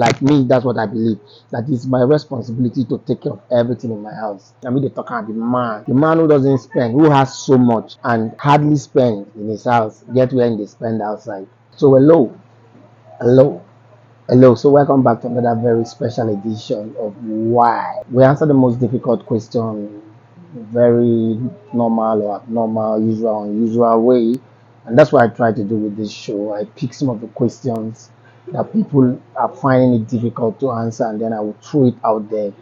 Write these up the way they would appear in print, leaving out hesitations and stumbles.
Like me, that's what I believe. That it's my responsibility to take care of everything in my house. I mean, they talk about the man who doesn't spend, who has so much and hardly spend in his house, get when they spend outside. So hello. Hello, so welcome back to another very special edition of Why. We answer the most difficult question very normal or abnormal, usual, unusual way. And that's what I try to do with this show. I pick some of the questions that people are finding it difficult to answer, and then I will throw it out there.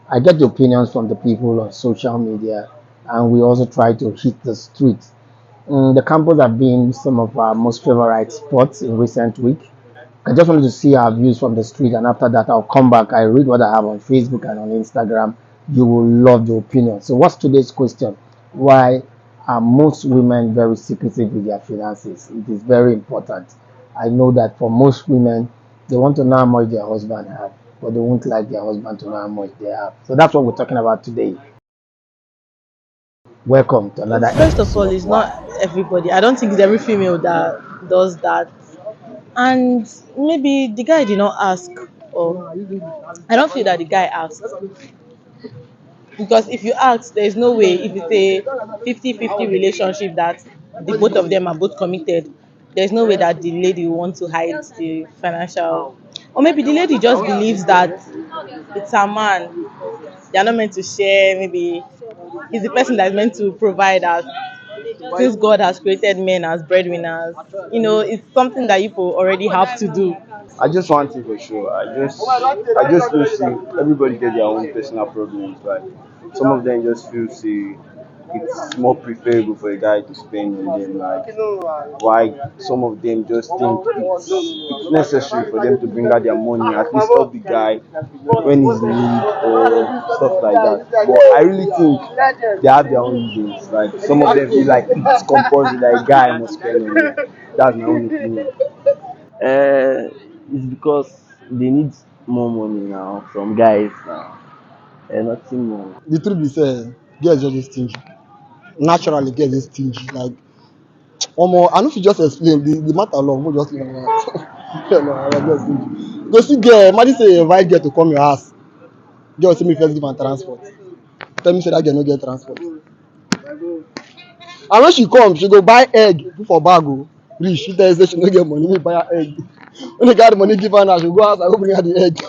I get the opinions from the people on social media, and we also try to hit the streets. The campus have been some of our most favorite spots in recent weeks. I just wanted to see our views from the street, and after that, I'll come back. I read what I have on Facebook and on Instagram. You will love the opinion. So, what's today's question? Why are most women very secretive with their finances? It is very important. I know that for most women, they want to know how much their husband have, but they won't like their husband to know how much they have. So, that's what we're talking about today. Welcome to another First of episode all, of it's not Why. everybody. I don't think it's every female that does that. And maybe the guy did not ask, or I don't feel that the guy asked. Because if you ask, there's no way, if it's a 50-50 relationship that the both of them are both committed, there's no way that the lady will want to hide the financial. Or maybe the lady just believes that it's a man. They are not meant to share. Maybe he's the person that's meant to provide us. Since God has created men as breadwinners, it's something that people already have to do. I just want thing for sure. I just feel see everybody get their own personal problems. Like some of them just feel see it's more preferable for a guy to spend on them. Like why some of them just think it's necessary for them to bring out their money, at least help the guy when he's in need or stuff like that. But I really think they have their own reasons. Like some of them feel like it's compulsory that a guy must spend on them. That's my own opinion. It's because they need more money now from guys now. Nothing more. The truth be said, girls just stingy. Naturally, girls just stingy. Like, I know if you just explain the matter alone, we'll just leave it out. Yeah, no, I just stingy. Go see girl, imagine say invite girl to come your house. Girl say me first give am transport. Tell me say that girl no get transport. And when she come, she go buy egg, put for bag. Oh. Reach, she tell you say she no get money, me buy her egg. When they got the money, give her now, she go house, I go bring her the egg.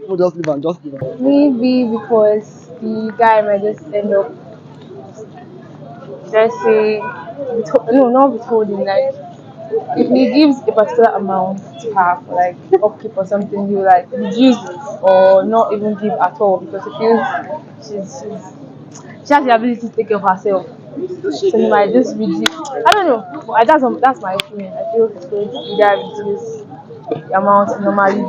We'll just leave am, just leave am. Maybe because the guy might just end up, let's say, no, not withholding. Like, if he gives a particular amount to her for like upkeep or something, he will like reduce it or not even give at all because he feels she has the ability to take care of herself. So he might just reduce. I don't know. But that's my opinion. I feel it's going to either reduce the amount he normally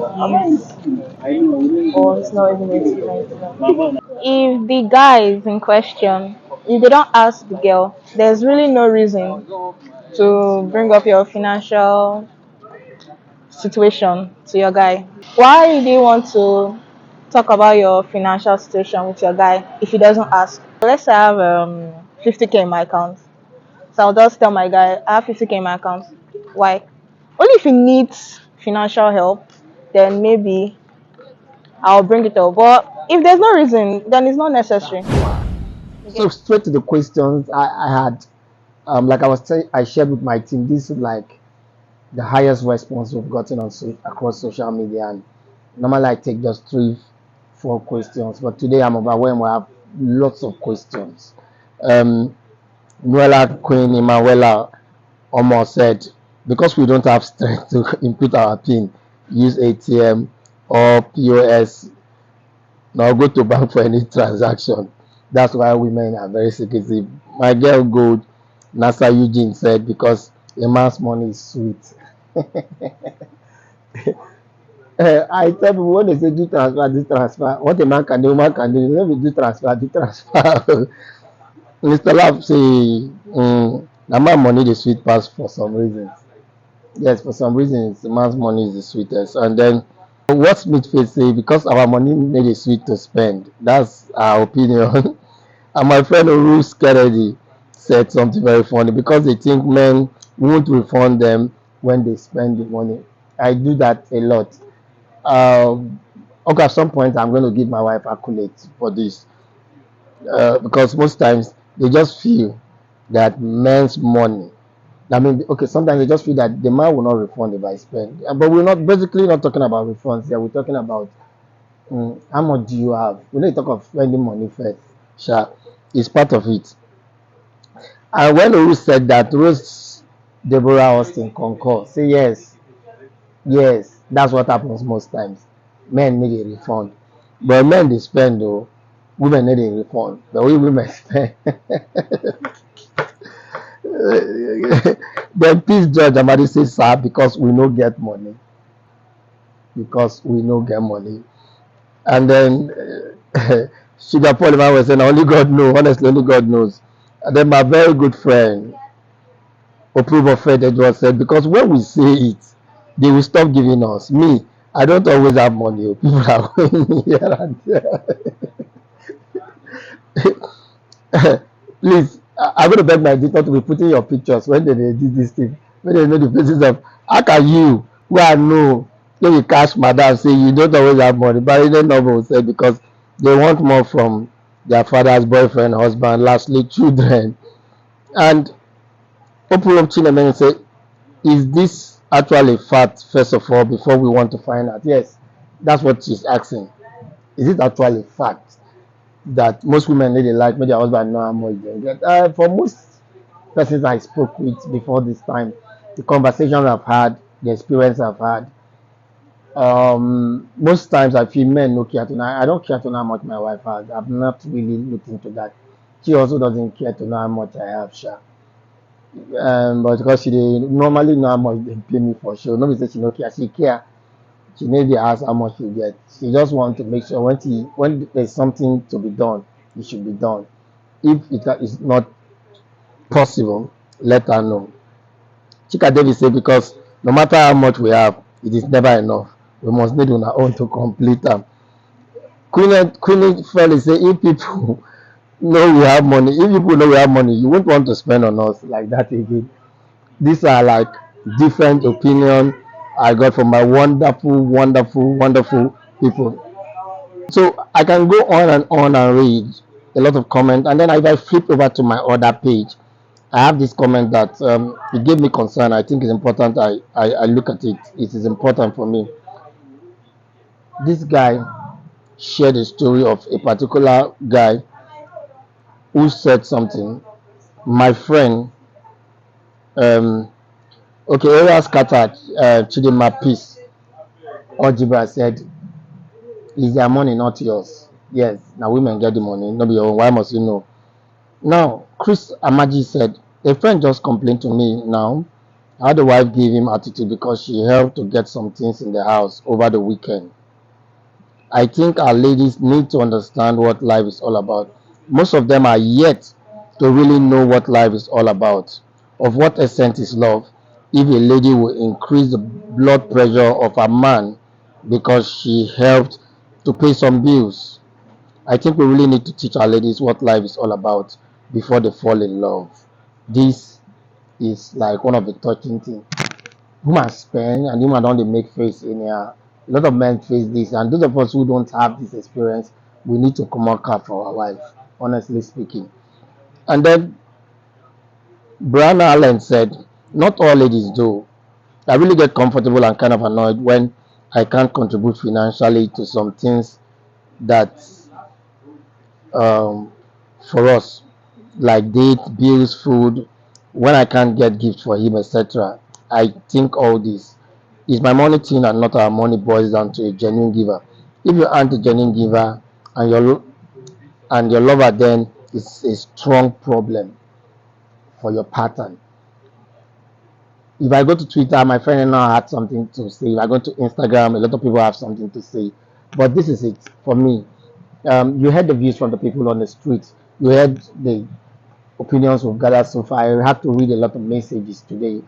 gives or it's not even going to give anything. If the guy is in question, if they don't ask the girl, there's really no reason to bring up your financial situation to your guy. Why do you want to talk about your financial situation with your guy if he doesn't ask? Let's say I have 50K in my account. So I'll just tell my guy, I have 50K in my account. Why? Only if he needs financial help, then maybe I'll bring it up. But if there's no reason, then it's not necessary. So, straight to the questions I had, like I was saying, I shared with my team, this is like the highest response we've gotten on across social media. And normally I take just 3, 4 questions, but today I'm overwhelmed. We have lots of questions. Nuela Queen Emanuela almost said, because we don't have strength to input our PIN, use ATM or POS, now go to bank for any transaction. That's why women are very secretive. My girl Gold, Nasa Eugene said, because a man's money is sweet. I tell people when they say do transfer. What a man can do, woman can do. Let me do transfer, do transfer. Mr. Love say, the man money the sweet pass for some reasons. Yes, for some reasons, the man's money is the sweetest. And then, what Smithface say, because our money made it sweet to spend. That's our opinion. And my friend Bruce Kennedy said something very funny because they think men won't refund them when they spend the money. I do that a lot. Okay, at some point I'm going to give my wife accolades for this, because most times they just feel that men's money. I mean, okay, sometimes they just feel that the man will not refund if I spend. But we're not basically not talking about refunds here. We're talking about how much do you have? We need to talk of spending money first. Sure, it's part of it. And when Rose said that, Rose Deborah Austin concur. Say yes, yes, that's what happens most times. Men need a refund, but men they spend though. Women need a refund. The way women spend. Then please Judge Amadi say sir because we no get money. Because we no get money. And then Sugar Polymer was saying only God knows. Honestly, only God knows. And then my very good friend Approve of Fed Edward said because when we say it, they will stop giving us. Me, I don't always have money. Oh. People are going me here and there. Please, I'm going to beg my editor to be putting your pictures when they did this thing. When they know the faces of how can you, who I know, when you cash madam say you don't always have money, but they never will say because they want more from their father's boyfriend, husband, lastly, children. And Open of Chinemen say, is this actually a fact, first of all, before we want to find out? Yes, that's what she's asking. Is it actually a fact that most women need a like, maybe their husband know how much they get? For most persons I spoke with before this time, the conversations I've had, the experience I've had, most times I feel men no care to know. I don't care to know how much my wife has. I've not really looked into that. She also doesn't care to know how much I have, sure. But because she dey normally know how much they pay me for show, no be say she no care, she care. She maybe ask how much you get. She just want to make sure when there's something to be done, it should be done. If it is not possible, let her know. Chika David say because no matter how much we have, it is never enough. We must need on our own to complete them. Queen Felix say if people know we have money, if people know we have money, you won't want to spend on us like that again. These are like different opinion I got from my wonderful people. So I can go on and read a lot of comments, and then if I flip over to my other page, I have this comment that it gave me concern. I think it's important. I look at it. It is important for me. This guy shared a story of a particular guy who said something. My friend, um, okay, area scattered. Chidima Peace. Ojibra said, is their money not yours? Yes, now women get the money, not be your own. Why must you know? Now, Chris Amaji said, a friend just complained to me now how the wife gave him attitude because she helped to get some things in the house over the weekend. I think our ladies need to understand what life is all about. Most of them are yet to really know what life is all about. Of what extent is love if a lady will increase the blood pressure of a man because she helped to pay some bills? I think we really need to teach our ladies what life is all about before they fall in love. This is like one of the touching things. Woman spend and woman don't dey make face anyhow. A lot of men face this, and those of us who don't have this experience, we need to come out cap for our wife, honestly speaking. And then Brianna Allen said, not all ladies do. I really get comfortable and kind of annoyed when I can't contribute financially to some things that um, for us, like date, bills, food, when I can't get gifts for him, etc. I think all this is my money thing and not our money boils down to a genuine giver. If you aren't a genuine giver and your lover, then it's a strong problem for your pattern. If I go to Twitter, my friend now had something to say. If I go to Instagram, a lot of people have something to say. But this is it for me. You heard the views from the people on the streets. You heard the opinions we've gathered so far. I had to read a lot of messages today,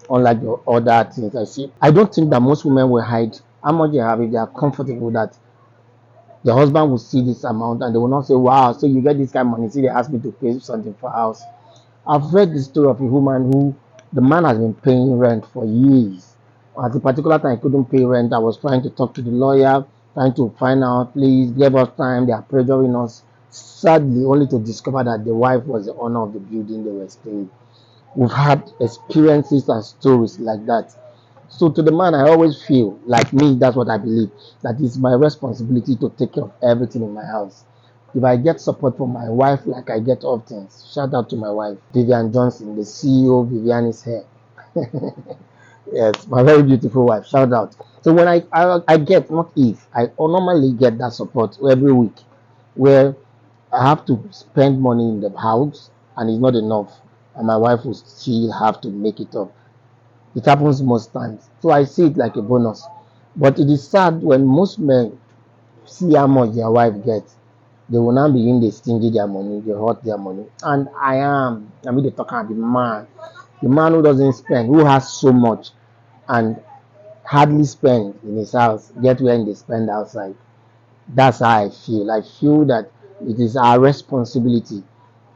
unlike the other things I see. I don't think that most women will hide how much they have if they are comfortable that the husband will see this amount and they will not say, wow, so you get this kind of money. See, they ask me to pay something for house. I've read the story of a woman who the man has been paying rent for years At a particular time, I couldn't pay rent. I was trying to talk to the lawyer, trying to find out, please give us time. They are pressuring us. Sadly, only to discover that the wife was the owner of the building they were staying. We've had experiences and stories like that. So to the man, I always feel like me, that's what I believe, that it's my responsibility to take care of everything in my house. If I get support from my wife like I get often, shout out to my wife, Vivian Johnson, the CEO, Vivian is here. Yes, my very beautiful wife, shout out. So when I get, not if, I normally get that support every week where I have to spend money in the house and it's not enough, and my wife will still have to make it up. It happens most times. So I see it like a bonus. But it is sad when most men see how much their wife gets. They will now begin to stingy their money, they hurt their money. And I mean, they talk about the man who doesn't spend, who has so much and hardly spend in his house, get when they spend outside. That's how I feel. I feel that it is our responsibility.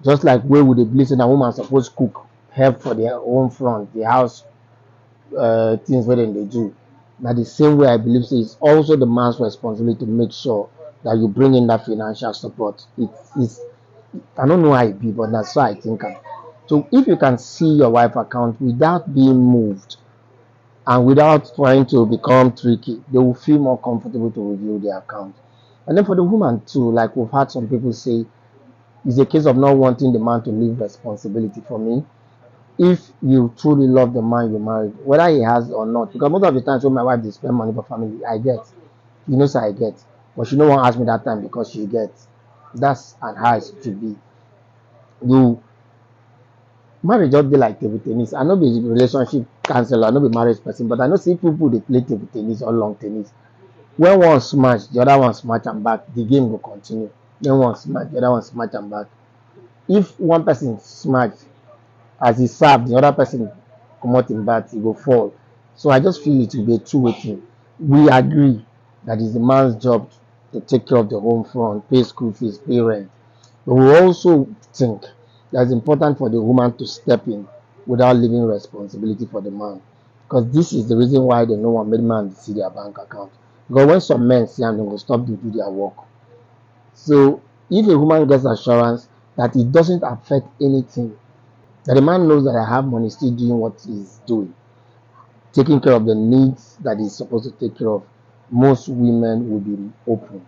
Just like where would a blessing a woman supposed to cook, help for their own front, the house things where they do. Now the same way I believe so it's also the man's responsibility to make sure that you bring in that financial support. It's I don't know how it be, but that's why I think. So if you can see your wife account without being moved and without trying to become tricky, they will feel more comfortable to review their account. And then for the woman too, like we've had some people say, it's a case of not wanting the man to leave responsibility. For me, if you truly love the man you married, whether he has or not, because most of the times when my wife they spend money for family, I get, you know, so I get, but she no one ask me that time because she gets. That's and how it should be. You marriage just be like table tennis. I know be relationship counselor, I know be marriage person, but I know see people they play table tennis or long tennis. When one smash, the other one smash and back, the game will continue. Then one smash, the other one smash and back. If one person smash, as he serve, the other person come out in bat, he go fall. So I just feel it will be a two-way thing. We agree that it's the man's job to take care of the home front, pay school fees, pay rent. But we also think that it's important for the woman to step in without leaving responsibility for the man. Because this is the reason why they know one many man see their bank account. Because when some men see and they will stop to do their work. So if a woman gets assurance that it doesn't affect anything, that the man knows that I have money, still doing what he's doing, taking care of the needs that he's supposed to take care of, most women will be open.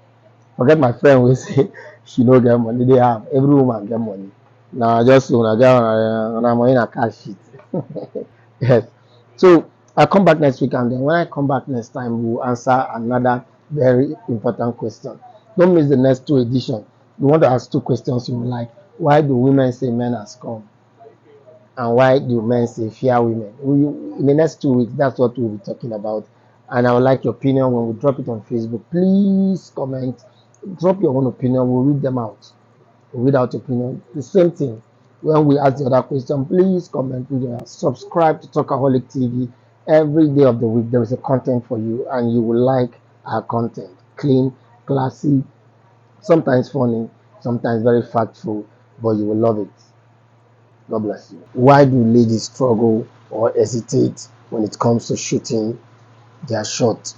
Forget my friend will say she no get money. They have every woman get money. Now just when I get on I'm in a cash sheet. Yes. So I'll come back next week, and then when I come back next time, we'll answer another very important question. Don't miss the next two editions. We want to ask two questions you will like. Why do women say men are scum? And why do men say fear women? In the next 2 weeks, that's what we'll be talking about. And I would like your opinion when we drop it on Facebook. Please comment, drop your own opinion. We'll read them out. We'll read out opinion. The same thing. When we ask the other question, please comment. Subscribe to Talkaholic TV. Every day of the week, there is a content for you, and you will like our content. Clean, classy, sometimes funny, sometimes very factful, but you will love it. God bless you. Why do ladies struggle or hesitate when it comes to shooting their shot?